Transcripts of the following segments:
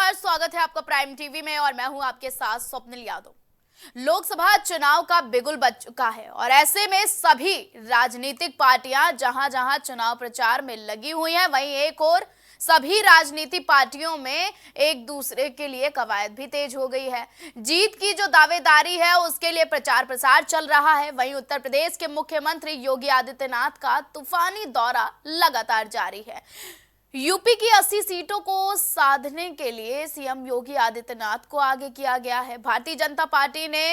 नमस्कार, स्वागत है आपका प्राइम टीवी में और मैं हूं आपके साथ स्वप्निल यादव। लोकसभा चुनाव का बिगुल बज चुका है और ऐसे में सभी राजनीतिक पार्टियां जहां जहां चुनाव प्रचार में लगी हुई हैं, वहीं एक और सभी राजनीतिक पार्टियों में एक दूसरे के लिए कवायद भी तेज हो गई है। जीत की जो दावेदारी है उसके लिए प्रचार प्रसार चल रहा है। वहीं उत्तर प्रदेश के मुख्यमंत्री योगी आदित्यनाथ का तूफानी दौरा लगातार जारी है। यूपी की 80 सीटों को साधने के लिए सीएम योगी आदित्यनाथ को आगे किया गया है। भारतीय जनता पार्टी ने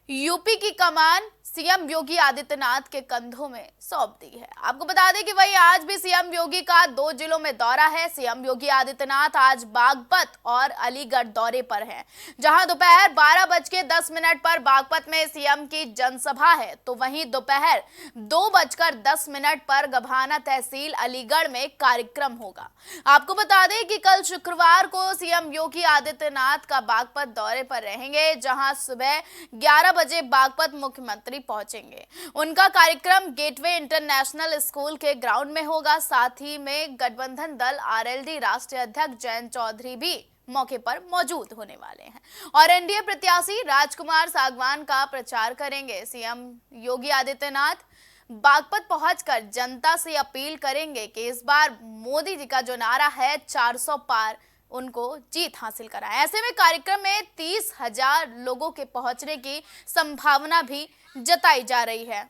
यूपी की कमान सीएम योगी आदित्यनाथ के कंधों में सौंप दी है। आपको बता दें कि वही आज भी सीएम योगी का 2 जिलों में दौरा है। सीएम योगी आदित्यनाथ आज बागपत और अलीगढ़ दौरे पर हैं, जहां दोपहर 12:10 पर बागपत में सीएम की जनसभा है, तो वहीं दोपहर 2:10 पर गभाना तहसील अलीगढ़ में कार्यक्रम होगा। आपको बता दें कि कल शुक्रवार को सीएम योगी आदित्यनाथ का बागपत दौरे पर रहेंगे, जहां सुबह 11 बजे बागपत मुख्यमंत्री पहुंचेंगे। उनका कार्यक्रम गेटवे इंटरनेशनल स्कूल के ग्राउंड में होगा। साथ ही में गठबंधन दल आरएलडी राष्ट्रीय अध्यक्ष जयंत चौधरी भी मौके पर मौजूद होने वाले हैं और एनडीए प्रत्याशी राजकुमार सागवान का प्रचार करेंगे। सीएम योगी आदित्यनाथ बागपत पहुंचकर जनता से अपील करेंगे कि इस बार मोदी जी का जो नारा है 400 पार, उनको जीत हासिल कराएं। ऐसे में कार्यक्रम में 30,000 लोगों के पहुंचने की संभावना भी जताई जा रही है।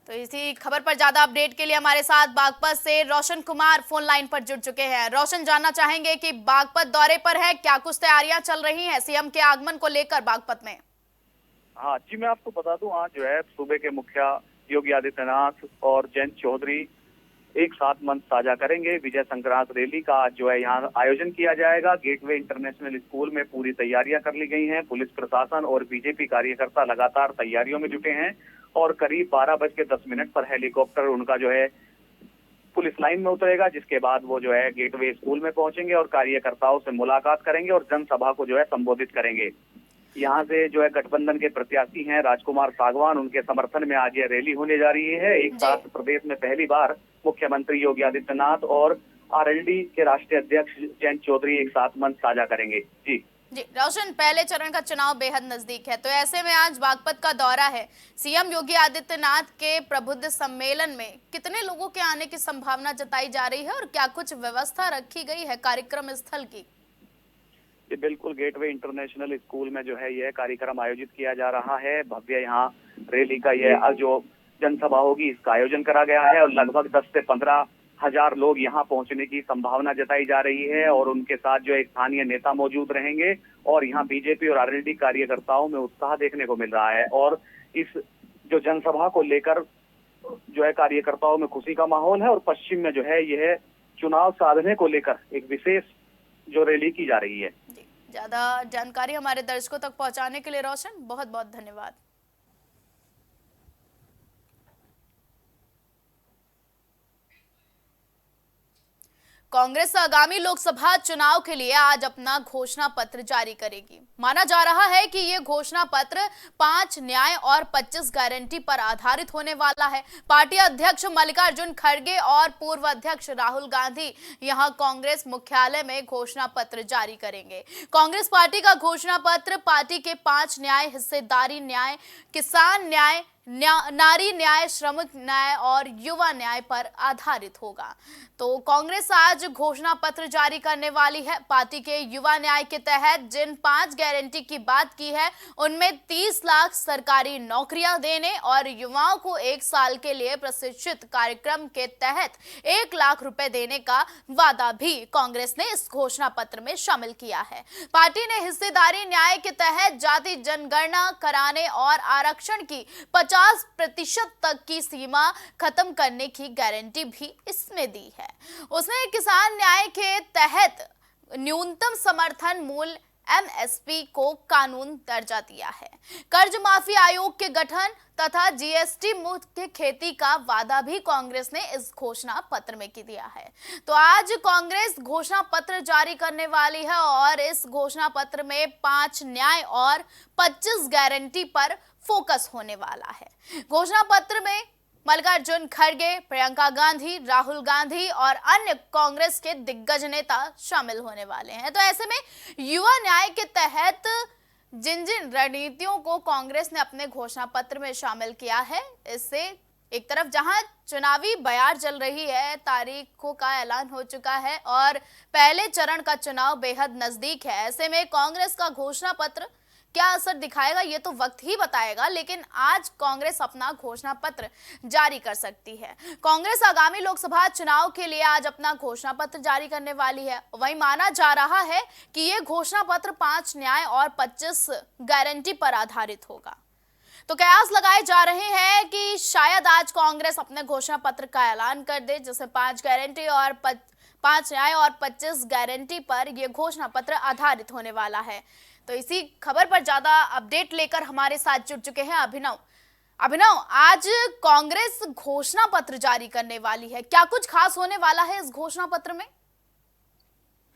तो इसी खबर पर ज्यादा अपडेट के लिए हमारे साथ बागपत से रोशन कुमार फोन लाइन पर जुड़ चुके हैं। रोशन, जानना चाहेंगे कि बागपत दौरे पर है, क्या कुछ तैयारियां चल रही हैं सीएम के आगमन को लेकर बागपत में? हाँ जी, मैं आपको बता दूं, आज जो है सूबे के मुखिया योगी आदित्यनाथ और जयंत चौधरी एक साथ मंच साझा करेंगे। विजय संक्रांत रैली का आज जो है यहाँ आयोजन किया जाएगा। गेटवे इंटरनेशनल स्कूल में पूरी तैयारियां कर ली गई हैं। पुलिस प्रशासन और बीजेपी कार्यकर्ता लगातार तैयारियों में जुटे हैं और करीब 12:10 पर हेलीकॉप्टर उनका जो है पुलिस लाइन में उतरेगा, जिसके बाद वो जो है गेटवे स्कूल में पहुंचेंगे और कार्यकर्ताओं से मुलाकात करेंगे और जनसभा को जो है संबोधित करेंगे। यहाँ से जो है गठबंधन के प्रत्याशी हैं राजकुमार सागवान, उनके समर्थन में आज ये रैली होने जा रही है। एक साथ प्रदेश में पहली बार मुख्यमंत्री योगी आदित्यनाथ और आरएलडी के राष्ट्रीय अध्यक्ष जयंत चौधरी एक साथ मंच साझा करेंगे। जी रोशन, पहले चरण का चुनाव बेहद नजदीक है, तो ऐसे में आज बागपत का दौरा है। सीएम योगी आदित्यनाथ के प्रबुद्ध सम्मेलन में कितने लोगों के आने की संभावना जताई जा रही है और क्या कुछ व्यवस्था रखी गई है कार्यक्रम स्थल की? बिल्कुल, गेटवे इंटरनेशनल स्कूल में जो है यह कार्यक्रम आयोजित किया जा रहा है। भव्य यहाँ रैली का यह जो जनसभा होगी इसका आयोजन करा गया है और लगभग 10 से 15 हजार लोग यहाँ पहुंचने की संभावना जताई जा रही है और उनके साथ जो एक स्थानीय नेता मौजूद रहेंगे और यहाँ बीजेपी और आरएलडी कार्यकर्ताओं में उत्साह देखने को मिल रहा है और इस जो जनसभा को लेकर जो है कार्यकर्ताओं में खुशी का माहौल है और पश्चिम में जो है यह चुनाव साधने को लेकर एक विशेष जो रैली की जा रही है। ज्यादा जानकारी हमारे दर्शकों तक पहुंचाने के लिए रोशन, बहुत बहुत धन्यवाद। कांग्रेस आगामी लोकसभा चुनाव के लिए आज अपना घोषणा पत्र जारी करेगी। माना जा रहा है कि ये घोषणा पत्र 5 न्याय और 25 गारंटी पर आधारित होने वाला है। पार्टी अध्यक्ष मल्लिकार्जुन खड़गे और पूर्व अध्यक्ष राहुल गांधी यहां कांग्रेस मुख्यालय में घोषणा पत्र जारी करेंगे। कांग्रेस पार्टी का घोषणा पत्र पार्टी के 5 न्याय, हिस्सेदारी न्याय, किसान न्याय, नारी न्याय, श्रमिक न्याय और युवा न्याय पर आधारित होगा। तो कांग्रेस आज घोषणा पत्र जारी करने वाली है। पार्टी के युवा न्याय के तहत जिन 5 गारंटी की बात की है उनमें 30 लाख सरकारी नौकरियां देने और युवाओं को 1 साल के लिए प्रशिक्षित कार्यक्रम के तहत 1 लाख रुपए देने का वादा भी कांग्रेस ने इस घोषणा पत्र में शामिल किया है। पार्टी ने हिस्सेदारी न्याय के तहत जाति जनगणना कराने और आरक्षण की 50% तक की सीमा खत्म करने की गारंटी भी इसमें दी है। उसने किसान न्याय के तहत न्यूनतम समर्थन मूल्य एमएसपी को कानून दर्जा दिया है। कर्ज माफी आयोग के गठन तथा जीएसटी मुक्त खेती का वादा भी कांग्रेस ने इस घोषणा पत्र में की दिया है। तो आज कांग्रेस घोषणा पत्र जारी करने वाली है और इस घोषणा पत्र में 5 न्याय और 25 गारंटी पर फोकस होने वाला है। घोषणा पत्र में मल्लिकार्जुन खड़गे, प्रियंका गांधी, राहुल गांधी और अन्य कांग्रेस के दिग्गज नेता शामिल होने वाले हैं। तो ऐसे में युवा न्याय के तहत जिन जिन रणनीतियों को कांग्रेस ने अपने घोषणा पत्र में शामिल किया है, इससे एक तरफ जहां चुनावी बयार चल रही है, तारीखों का ऐलान हो चुका है और पहले चरण का चुनाव बेहद नजदीक है। ऐसे में कांग्रेस का घोषणा पत्र क्या असर दिखाएगा ये तो वक्त ही बताएगा, लेकिन आज कांग्रेस अपना घोषणा पत्र जारी कर सकती है। कांग्रेस आगामी लोकसभा चुनाव के लिए आज अपना घोषणा पत्र जारी करने वाली है। वहीं माना जा रहा है कि ये घोषणा पत्र 5 न्याय और 25 गारंटी पर आधारित होगा। तो कयास लगाए जा रहे हैं कि शायद आज कांग्रेस अपने घोषणा पत्र का ऐलान कर दे, जिसमें 5 गारंटी और 5 न्याय और 25 गारंटी पर यह घोषणा पत्र आधारित होने वाला है। तो इसी खबर पर ज्यादा अपडेट लेकर हमारे साथ जुड़ चुके हैं अभिनव, आज कांग्रेस घोषणा पत्र जारी करने वाली है, क्या कुछ खास होने वाला है इस घोषणा पत्र में?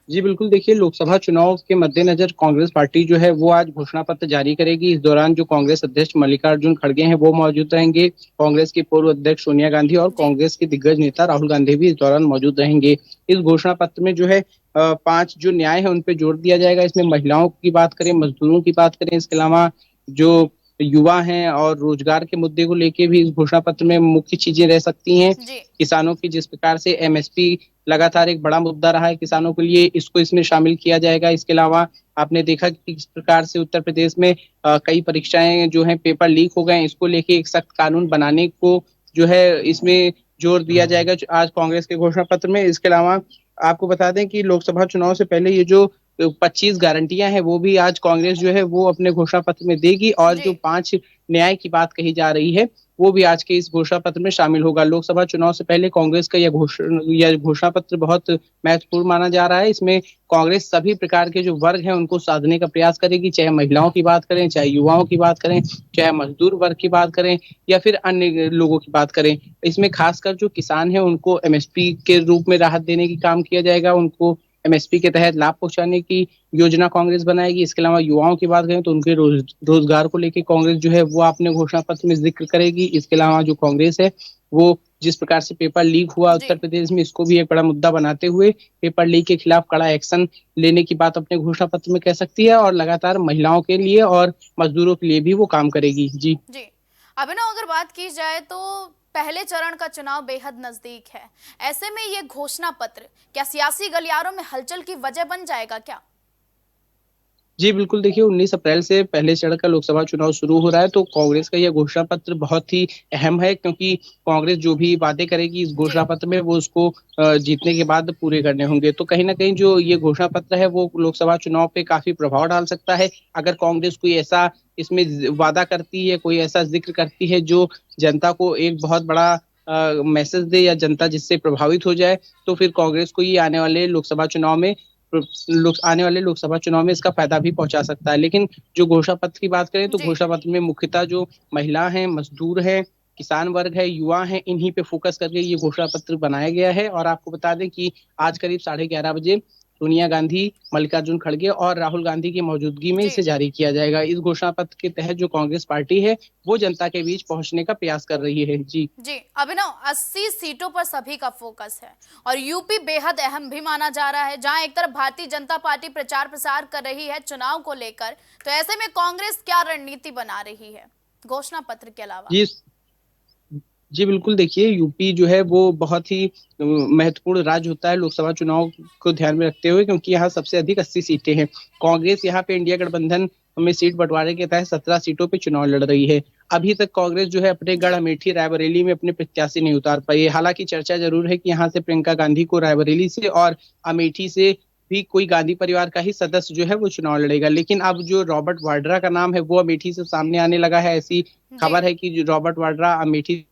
जी बिल्कुल, देखिए लोकसभा चुनाव के मद्देनजर कांग्रेस पार्टी जो है वो आज घोषणा पत्र जारी करेगी। इस दौरान जो कांग्रेस अध्यक्ष मल्लिकार्जुन खड़गे हैं वो मौजूद रहेंगे। कांग्रेस की पूर्व अध्यक्ष सोनिया गांधी और कांग्रेस के दिग्गज नेता राहुल गांधी भी इस दौरान मौजूद रहेंगे। इस घोषणा पत्र में जो है 5 जो न्याय है उन पे जोर दिया जाएगा। इसमें महिलाओं की बात करें, मजदूरों की बात करें, इसके अलावा जो युवा हैं और रोजगार के मुद्दे को लेके भी इस घोषणा पत्र में मुख्य चीजें रह सकती हैं। किसानों की जिस प्रकार से एमएसपी लगातार एक बड़ा मुद्दा रहा है किसानों के लिए, इसको इसमें शामिल किया जाएगा। इसके अलावा आपने देखा कि किस प्रकार से उत्तर प्रदेश में कई परीक्षाएं जो हैं पेपर लीक हो गए, इसको लेके एक सख्त कानून बनाने को जो है इसमें जोर दिया जाएगा आज कांग्रेस के घोषणा पत्र में। इसके अलावा आपको बता दें कि लोकसभा चुनाव से पहले ये जो 25 गारंटियां हैं वो भी आज कांग्रेस जो है वो अपने घोषणा पत्र में देगी और जो 5 न्याय की बात कही जा रही है वो भी आज के इस घोषणा पत्र में शामिल होगा। लोकसभा चुनाव से पहले कांग्रेस का यह घोषणा पत्र बहुत महत्वपूर्ण माना जा रहा है। इसमें कांग्रेस सभी प्रकार के जो वर्ग हैं उनको साधने का प्रयास करेगी, चाहे महिलाओं की बात करें, चाहे युवाओं की बात करें, चाहे मजदूर वर्ग की बात करें या फिर अन्य लोगों की बात करें। इसमें खासकर जो किसान है उनको एमएसपी के रूप में राहत देने की काम किया जाएगा, उनको एमएसपी के तहत लाभ पहुंचाने की योजना कांग्रेस बनाएगी। इसके अलावा युवाओं की बात करें तो उनके रोजगार को लेकर कांग्रेस जो है वो अपने घोषणा पत्र में जिक्र करेगी। इसके अलावा जो कांग्रेस है वो जिस प्रकार से पेपर लीक हुआ उत्तर प्रदेश में, इसको भी एक बड़ा मुद्दा बनाते हुए पेपर लीक के खिलाफ कड़ा एक्शन लेने की बात अपने घोषणा पत्र में कह सकती है और लगातार महिलाओं के लिए और मजदूरों के लिए भी वो काम करेगी। जी अभिनव, अगर बात की जाए तो पहले चरण का चुनाव बेहद नजदीक है, ऐसे में ये घोषणा पत्र क्या सियासी गलियारों में हलचल की वजह बन जाएगा क्या? जी बिल्कुल, देखिए 19 अप्रैल से पहले चरण का लोकसभा चुनाव शुरू हो रहा है, तो कांग्रेस का यह घोषणा पत्र बहुत ही अहम है क्योंकि कांग्रेस जो भी वादे करेगी इस घोषणा पत्र में वो उसको जीतने के बाद पूरे करने होंगे। तो कहीं ना कहीं जो ये घोषणा पत्र है वो लोकसभा चुनाव पे काफी प्रभाव डाल सकता है। अगर कांग्रेस कोई ऐसा इसमें वादा करती है, कोई ऐसा जिक्र करती है जो जनता को एक बहुत बड़ा मैसेज दे या जनता जिससे प्रभावित हो जाए, तो फिर कांग्रेस को ये आने वाले लोकसभा चुनाव में इसका फायदा भी पहुंचा सकता है। लेकिन जो घोषणा पत्र की बात करें तो घोषणा पत्र में मुख्यतः जो महिला हैं, मजदूर हैं, किसान वर्ग है, युवा हैं, इन्हीं पे फोकस करके ये घोषणा पत्र बनाया गया है। और आपको बता दें कि आज करीब 11:30 बजे सोनिया गांधी, मल्लिकार्जुन खड़गे और राहुल गांधी की मौजूदगी में इसे जारी किया जाएगा। इस घोषणा पत्र के तहत जो कांग्रेस पार्टी है वो जनता के बीच पहुंचने का प्रयास कर रही है। जी अभिनव, 80 सीटों पर सभी का फोकस है और यूपी बेहद अहम भी माना जा रहा है, जहां एक तरफ भारतीय जनता पार्टी प्रचार प्रसार कर रही है चुनाव को लेकर, तो ऐसे में कांग्रेस क्या रणनीति बना रही है घोषणा पत्र के अलावा? जी बिल्कुल, देखिए यूपी जो है वो बहुत ही महत्वपूर्ण राज्य होता है लोकसभा चुनाव को ध्यान में रखते हुए, क्योंकि यहाँ सबसे अधिक 80 सीटें हैं। कांग्रेस यहाँ पे इंडिया गठबंधन में सीट बंटवारे के तहत 17 सीटों पे चुनाव लड़ रही है। अभी तक कांग्रेस जो है अपने गढ़ अमेठी, रायबरेली में अपने प्रत्याशी नहीं उतार पाई है। हालांकि चर्चा जरूर है कि यहाँ से प्रियंका गांधी को रायबरेली से और अमेठी से भी कोई गांधी परिवार का ही सदस्य जो है वो चुनाव लड़ेगा। लेकिन अब जो रॉबर्ट वाड्रा का नाम है वो अमेठी से सामने आने लगा है। ऐसी खबर है कि रॉबर्ट वाड्रा अमेठी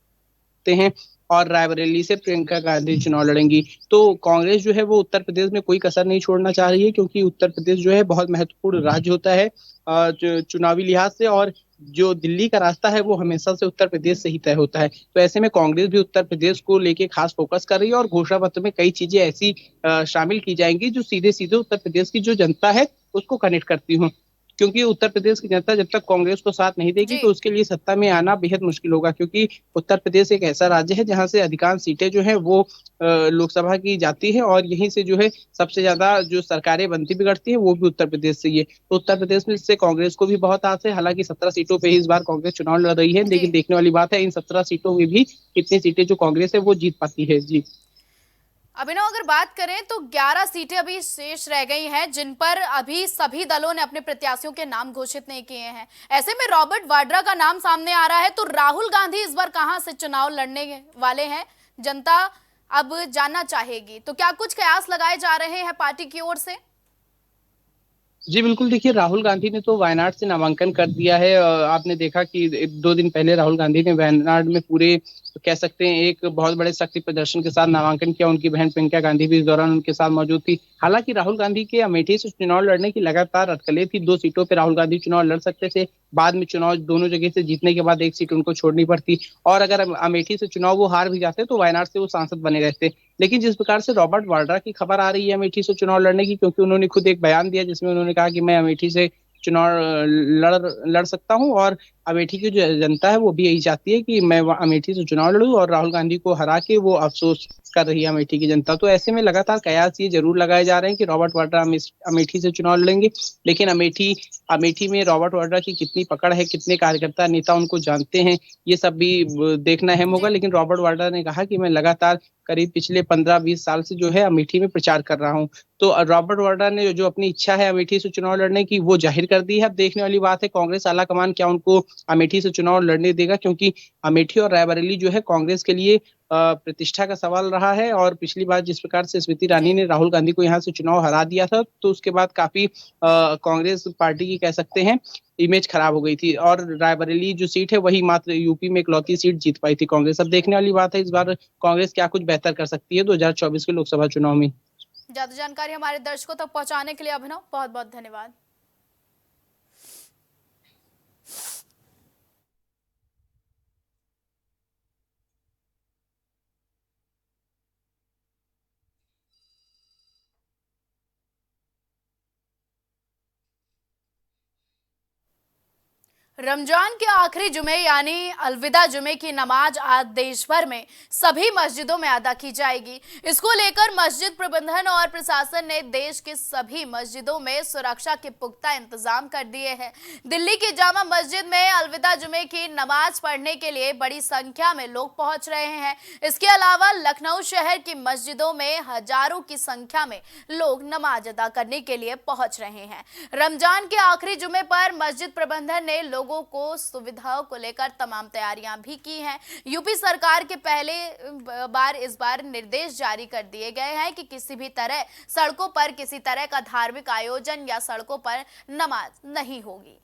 हैं और रायबरेली से प्रियंका गांधी चुनाव लड़ेंगी। तो कांग्रेस जो है वो उत्तर प्रदेश में कोई कसर नहीं छोड़ना चाह रही है, क्योंकि उत्तर प्रदेश जो है बहुत महत्वपूर्ण राज्य होता है चुनावी लिहाज से, और जो दिल्ली का रास्ता है वो हमेशा से उत्तर प्रदेश से ही तय होता है। तो ऐसे में कांग्रेस भी उत्तर प्रदेश को लेके खास फोकस कर रही है और घोषणा पत्र में कई चीजें ऐसी शामिल की जाएंगी जो सीधे सीधे उत्तर प्रदेश की जो जनता है उसको कनेक्ट करती हूँ। क्योंकि उत्तर प्रदेश की जनता जब तक कांग्रेस को साथ नहीं देगी जी। तो उसके लिए सत्ता में आना बेहद मुश्किल होगा, क्योंकि उत्तर प्रदेश एक ऐसा राज्य है जहां से अधिकांश सीटें जो है वो लोकसभा की जाती है, और यहीं से जो है सबसे ज्यादा जो सरकारें बनती बिगड़ती है वो भी उत्तर प्रदेश से ही है। तो उत्तर प्रदेश में से कांग्रेस को भी बहुत आस है। हालांकि 17 सीटों पे ही इस बार कांग्रेस चुनाव लड़ रही है, जी। लेकिन देखने वाली बात है इन 17 सीटों में भी कितनी सीटें जो कांग्रेस है वो जीत पाती है। जी अभिनव, अगर बात करें तो 11 सीटें अभी शेष रह गई हैं जिन पर अभी सभी दलों ने अपने प्रत्याशियों के नाम घोषित नहीं किए हैं। ऐसे में रॉबर्ट वाड्रा का नाम सामने आ रहा है, तो राहुल गांधी इस बार कहां से चुनाव लड़ने वाले हैं, जनता अब जानना चाहेगी। तो क्या कुछ कयास लगाए जा रहे हैं पार्टी की ओर से? जी बिल्कुल, देखिए राहुल गांधी ने तो वायनाड से नामांकन कर दिया है। आपने देखा कि 2 दिन पहले राहुल गांधी ने वायनाड में पूरे कह सकते हैं एक बहुत बड़े शक्ति प्रदर्शन के साथ नामांकन किया। उनकी बहन प्रियंका गांधी भी इस दौरान उनके साथ मौजूद थी। हालांकि राहुल गांधी के अमेठी से चुनाव लड़ने की लगातार अटकलें थी। 2 सीटों पर राहुल गांधी चुनाव लड़ सकते थे, बाद में चुनाव दोनों जगह से जीतने के बाद एक सीट उनको छोड़नी पड़ती, और अगर अमेठी से चुनाव वो हार भी जाते तो वायनाड से वो सांसद बने रहते। लेकिन जिस प्रकार से रॉबर्ट वाड्रा की खबर आ रही है अमेठी से चुनाव लड़ने की, क्योंकि उन्होंने खुद एक बयान दिया जिसमें उन्होंने कहा कि मैं अमेठी से चुनाव लड़ सकता हूं, और अमेठी की जो जनता है वो भी यही चाहती है कि मैं अमेठी से चुनाव लड़ूं, और राहुल गांधी को हरा के वो अफसोस कर रही है अमेठी की जनता। तो ऐसे में लगातार कयास ये जरूर लगाए जा रहे हैं कि रॉबर्ट वाड्रा अमेठी से चुनाव लड़ेंगे, लेकिन अमेठी में रॉबर्ट वाड्रा की कितनी पकड़ है, कितने कार्यकर्ता नेता उनको जानते हैं, ये सब भी देखना अहम होगा। जी। लेकिन रॉबर्ट वाड्रा ने कहा कि मैं लगातार करीब पिछले 15-20 साल से जो है अमेठी में प्रचार कर रहा हूं। तो रॉबर्ट वाड्रा ने जो अपनी इच्छा है अमेठी से चुनाव लड़ने की वो जाहिर कर दी है। अब देखने वाली बात है कांग्रेस आलाकमान क्या उनको अमेठी से चुनाव लड़ने देगा, क्योंकि अमेठी और रायबरेली जो है कांग्रेस के लिए प्रतिष्ठा का सवाल रहा है। और पिछली बार जिस प्रकार से स्मृति ईरानी जी। ने राहुल गांधी को यहाँ से चुनाव हरा दिया था, तो उसके बाद काफी कांग्रेस पार्टी की कह सकते हैं इमेज खराब हो गई थी, और रायबरेली जो सीट है वही मात्र यूपी में इकलौती सीट जीत पाई थी कांग्रेस। अब देखने वाली बात है इस बार कांग्रेस क्या कुछ बेहतर कर सकती है 2024 के लोकसभा चुनाव में। ज्यादा जानकारी हमारे दर्शकों तक पहुंचाने के लिए अभिनव बहुत बहुत धन्यवाद। रमजान के आखिरी जुमे यानी अलविदा जुमे की नमाज आज देश भर में सभी मस्जिदों में अदा की जाएगी। इसको लेकर मस्जिद प्रबंधन और प्रशासन ने देश के सभी मस्जिदों में सुरक्षा के पुख्ता इंतजाम कर दिए हैं। दिल्ली की जामा मस्जिद में अलविदा जुमे की नमाज पढ़ने के लिए बड़ी संख्या में लोग पहुंच रहे हैं। इसके अलावा लखनऊ शहर की मस्जिदों में हजारों की संख्या में लोग नमाज अदा करने के लिए पहुंच रहे हैं। रमजान के आखिरी जुमे पर मस्जिद प्रबंधन ने लोगों को सुविधाओं को लेकर तमाम तैयारियां भी की हैं। यूपी सरकार के पहले बार इस बार निर्देश जारी कर दिए गए हैं कि किसी भी तरह सड़कों पर किसी तरह का धार्मिक आयोजन या सड़कों पर नमाज नहीं होगी।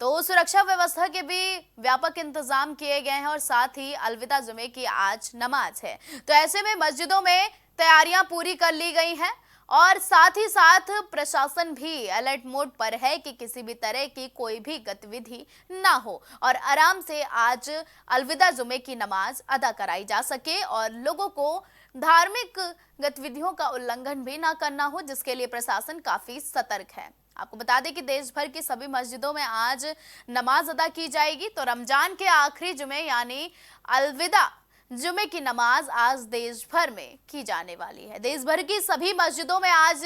तो सुरक्षा व्यवस्था के भी व्यापक इंतजाम किए गए हैं और साथ ही अलविदा जुमे की आज नमाज है, तो ऐसे में मस्जिदों में तैयारियां पूरी कर ली गई हैं और साथ ही साथ प्रशासन भी अलर्ट मोड पर है कि किसी भी तरह की कोई भी गतिविधि ना हो और आराम से आज अलविदा जुमे की नमाज अदा कराई जा सके और लोगों को धार्मिक गतिविधियों का उल्लंघन भी ना करना हो, जिसके लिए प्रशासन काफी सतर्क है। आपको बता दें कि देश भर की सभी मस्जिदों में आज नमाज अदा की जाएगी। तो रमजान के आखिरी जुमे यानी अलविदा जुमे की नमाज आज देश भर में की जाने वाली है। देश भर की सभी मस्जिदों में आज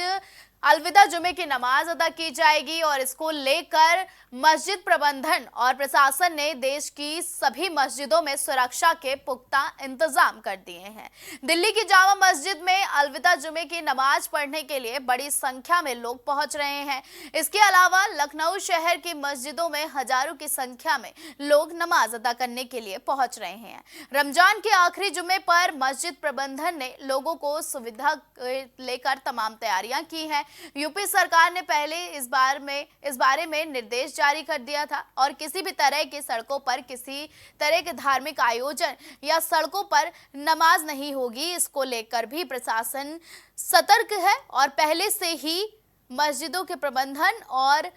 अलविदा जुमे की नमाज अदा की जाएगी और इसको लेकर मस्जिद प्रबंधन और प्रशासन ने देश की सभी मस्जिदों में सुरक्षा के पुख्ता इंतजाम कर दिए हैं। दिल्ली की जामा मस्जिद में अलविदा जुमे की नमाज पढ़ने के लिए बड़ी संख्या में लोग पहुंच रहे हैं। इसके अलावा लखनऊ शहर की मस्जिदों में हजारों की संख्या में लोग नमाज अदा करने के लिए पहुंच रहे हैं। रमजान के आखिरी जुमे पर मस्जिद प्रबंधन ने लोगों को सुविधा लेकर तमाम तैयारियां की हैं। यूपी सरकार ने पहले इस बारे में निर्देश जारी कर दिया था और किसी भी तरह की सड़कों पर किसी तरह के धार्मिक आयोजन या सड़कों पर नमाज नहीं होगी। इसको लेकर भी प्रशासन सतर्क है और पहले से ही मस्जिदों के प्रबंधन और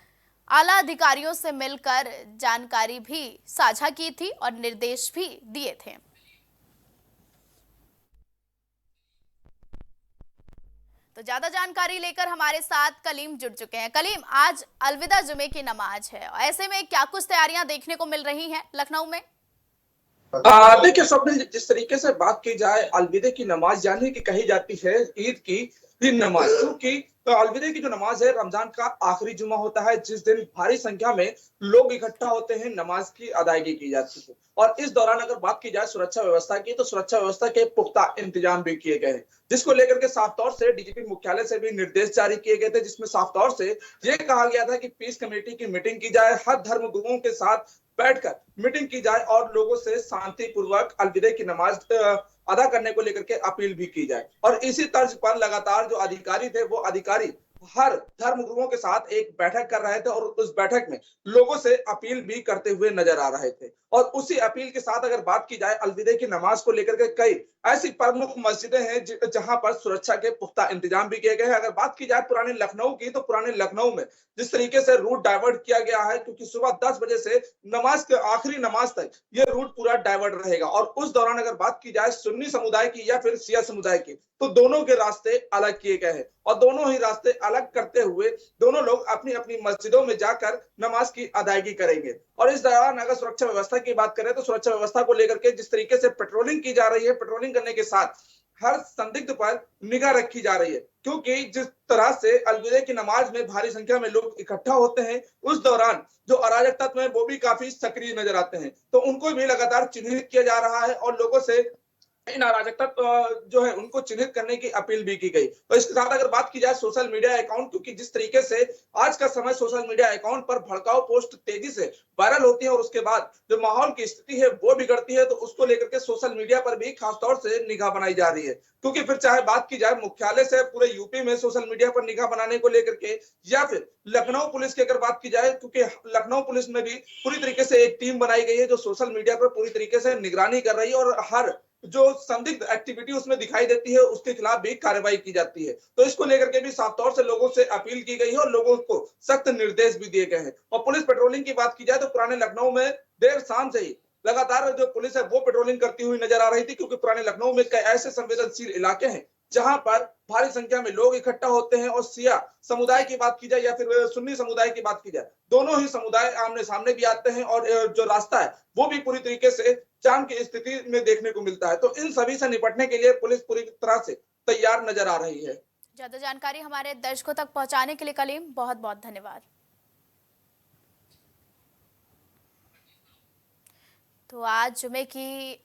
आला अधिकारियों से मिलकर जानकारी भी साझा की थी और निर्देश भी दिए थे। तो ज्यादा जानकारी लेकर हमारे साथ कलीम जुड़ चुके हैं। कलीम, आज अलविदा जुमे की नमाज है, ऐसे में क्या कुछ तैयारियां देखने को मिल रही हैं लखनऊ में? देखिए स्वप्निल, जिस तरीके से बात की जाए अलविदे की नमाज यानी कि कही जाती है ईद की नमाज, क्योंकि अलविदे की जो नमाज है रमजान का आखिरी जुमा होता है, जिस दिन भारी संख्या में लोग इकट्ठा होते हैं, नमाज की अदायगी की जाती है। और इस दौरान अगर बात की जाए सुरक्षा व्यवस्था की, तो सुरक्षा व्यवस्था के पुख्ता इंतजाम भी किए गए हैं, जिसको लेकर के साफ तौर से डीजीपी मुख्यालय से भी निर्देश जारी किए गए थे, जिसमें साफ तौर से ये कहा गया था कि पीस कमेटी की मीटिंग की जाए, हर धर्म गुरुओं के साथ बैठकर मीटिंग की जाए और लोगों से शांतिपूर्वक अलविदे की नमाज अदा करने को लेकर के अपील भी की जाए। और इसी तर्ज पर लगातार जो अधिकारी थे वो अधिकारी हर धर्म गुरुओं के साथ एक बैठक कर रहे थे और उस बैठक में लोगों से अपील भी करते हुए नजर आ रहे थे। और उसी अपील के साथ अगर बात की जाए अलविदे की नमाज को लेकर के कई ऐसी प्रमुख मस्जिदें हैं जहां पर सुरक्षा के पुख्ता इंतजाम भी किए गए हैं। अगर बात की जाए पुराने लखनऊ की, तो पुराने लखनऊ में जिस तरीके से रूट डाइवर्ट किया गया है, क्योंकि सुबह 10 बजे से नमाज के आखिरी नमाज तक ये रूट पूरा डाइवर्ट रहेगा। और उस दौरान अगर बात की जाए सुन्नी समुदाय की या फिर शिया समुदाय की, तो दोनों के रास्ते अलग किए गए हैं और दोनों ही रास्ते अलग करते हुए दोनों लोग अपनी अपनी मस्जिदों में जाकर नमाज की अदायगी करेंगे। और इस दौरान अगर सुरक्षा व्यवस्था की बात करें, तो सुरक्षा व्यवस्था को लेकर के जिस तरीके से पेट्रोलिंग की जा रही है, पेट्रोलिंग करने के साथ हर संदिग्ध पर निगाह रखी जा रही है, क्योंकि जिस तरह से अलविदे की नमाज में भारी संख्या में लोग इकट्ठा होते हैं, उस दौरान जो अराजक तत्व हैं वो भी काफी सक्रिय नजर आते हैं, तो उनको भी लगातार चिन्हित किया जा रहा है और लोगों से इन अराजकता जो है उनको चिन्हित करने की अपील भी की गई। तो इसके साथ अगर बात की जाए सोशल मीडिया अकाउंट, क्योंकि जिस तरीके से आज का समय सोशल मीडिया अकाउंट पर भड़काऊ पोस्ट तेजी से वायरल होती है और उसके बाद जो माहौल की स्थिति है वो बिगड़ती है, तो उसको लेकर के सोशल मीडिया पर भी खासतौर से निगाह बनाई जा रही है। क्योंकि फिर चाहे बात की जाए मुख्यालय से पूरे यूपी में सोशल मीडिया पर निगाह बनाने को लेकर के, या फिर लखनऊ पुलिस की अगर बात की जाए, क्योंकि लखनऊ पुलिस में भी पूरी तरीके से एक टीम बनाई गई है जो सोशल मीडिया पर पूरी तरीके से निगरानी कर रही है और हर जो संदिग्ध एक्टिविटी उसमें दिखाई देती है उसके खिलाफ भी कार्रवाई की जाती है। तो इसको लेकर के भी साफ तौर से लोगों से अपील की गई है और लोगों को सख्त निर्देश भी दिए गए हैं। और पुलिस पेट्रोलिंग की बात की जाए, तो पुराने लखनऊ में देर शाम से ही लगातार जो पुलिस है वो पेट्रोलिंग करती हुई नजर आ रही थी, क्योंकि पुराने लखनऊ में कई ऐसे संवेदनशील इलाके हैं जहां पर भारी संख्या में लोग इकट्ठा होते हैं। और शिया समुदाय की बात की जाए या फिर सुन्नी समुदाय की बात की जाए, दोनों ही समुदाय आमने सामने भी आते हैं और जो रास्ता है वो भी पूरी तरीके से जाम की स्थिति में देखने को मिलता है। तो इन सभी से निपटने के लिए पुलिस पूरी तरह से तैयार नजर आ रही है। ज्यादा जानकारी हमारे दर्शकों तक पहुंचाने के लिए कलीम बहुत बहुत धन्यवाद। तो आज जुमे की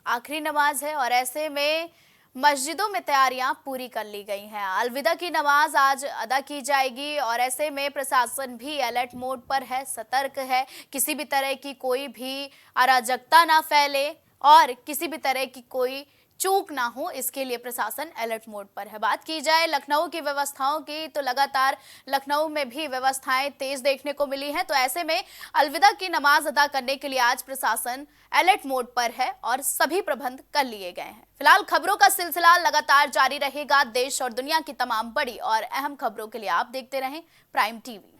आखिरी नमाज है और ऐसे में मस्जिदों में तैयारियां पूरी कर ली गई हैं। अलविदा की नमाज आज अदा की जाएगी और ऐसे में प्रशासन भी अलर्ट मोड पर है, सतर्क है, किसी भी तरह की कोई भी अराजकता ना फैले और किसी भी तरह की कोई चूक ना हो, इसके लिए प्रशासन अलर्ट मोड पर है। बात की जाए लखनऊ की व्यवस्थाओं की, तो लगातार लखनऊ में भी व्यवस्थाएं तेज देखने को मिली हैं। तो ऐसे में अलविदा की नमाज अदा करने के लिए आज प्रशासन अलर्ट मोड पर है और सभी प्रबंध कर लिए गए हैं। फिलहाल खबरों का सिलसिला लगातार जारी रहेगा। देश और दुनिया की तमाम बड़ी और अहम खबरों के लिए आप देखते रहें प्राइम टीवी।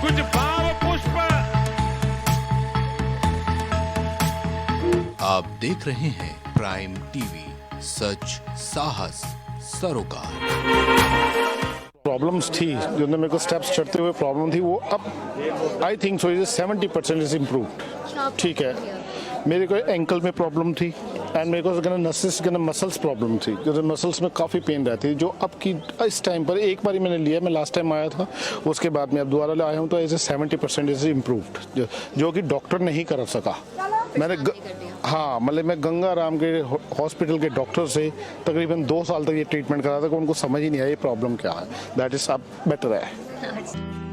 कुछ भाव पुष्प आप देख रहे हैं प्राइम टीवी, सच साहस सरोकार। प्रॉब्लम्स थी जो मेरे को स्टेप्स चढ़ते हुए प्रॉब्लम थी, वो अब I think so 70% is improved. ठीक है, मेरे को एंकल में प्रॉब्लम थी एंड मेरे को मसल्स प्रॉब्लम थी, जो मसल्स में काफ़ी पेन रहती है, जो अब की इस टाइम पर एक बार ही मैंने लिया, मैं लास्ट टाइम आया था, उसके बाद मैं अब दोबारा आया हूँ, तो ऐसे 70% इज इम्प्रूव्ड, जो कि डॉक्टर नहीं कर सका। मैंने हाँ, मतलब मैं गंगा राम के हॉस्पिटल के डॉक्टर से तकरीबन 2 साल तक ये ट्रीटमेंट करा था कि उनको समझ ही नहीं आया ये प्रॉब्लम क्या है। दैट इज अब बेटर है।